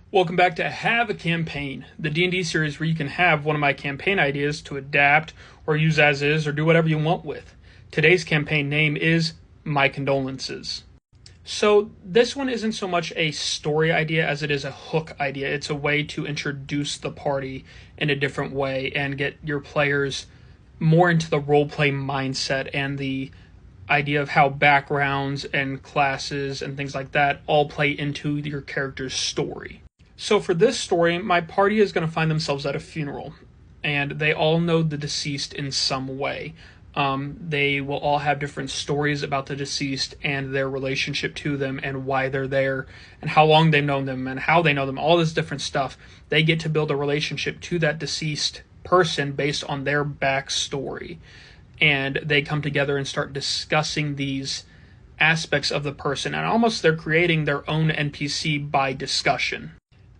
Welcome back to Have a Campaign, the D&D series where you can have one of my campaign ideas to adapt or use as is or do whatever you want with. Today's campaign name is My Condolences. So this one isn't so much a story idea as it is a hook idea. It's a way to introduce the party in a different way and get your players more into the roleplay mindset and the idea of how backgrounds and classes and things like that all play into your character's story. So for this story, my party is going to find themselves at a funeral, and they all know the deceased in some way. They will all have different stories about the deceased and their relationship to them and why they're there and how long they've known them and how they know them, all this different stuff. They get to build a relationship to that deceased person based on their backstory. And they come together and start discussing these aspects of the person, and almost they're creating their own NPC by discussion.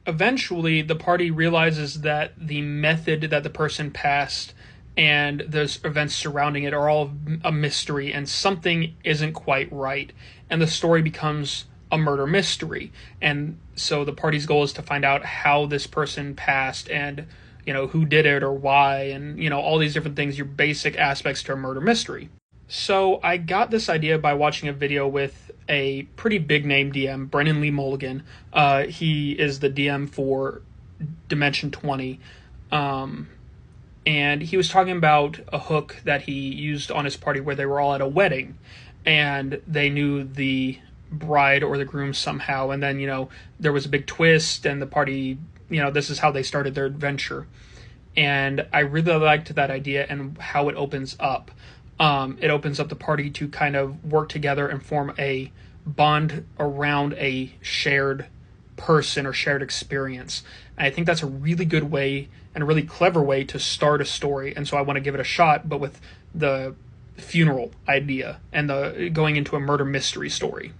Eventually, the party realizes that the method that the person passed and those events surrounding it are all a mystery, and something isn't quite right, and the story becomes a murder mystery. And so the party's goal is to find out how this person passed and who did it or why, and all these different things, your basic aspects to a murder mystery. So I got this idea by watching a video with a pretty big name DM, Brennan Lee Mulligan. He is the DM for Dimension 20. And he was talking about a hook that he used on his party where they were all at a wedding and they knew the bride or the groom somehow, and then there was a big twist and the party, this is how they started their adventure. And I really liked that idea and how it opens up. It opens up the party to kind of work together and form a bond around a shared person or shared experience. And I think that's a really good way and a really clever way to start a story. And so I want to give it a shot, but with the funeral idea and the going into a murder mystery story.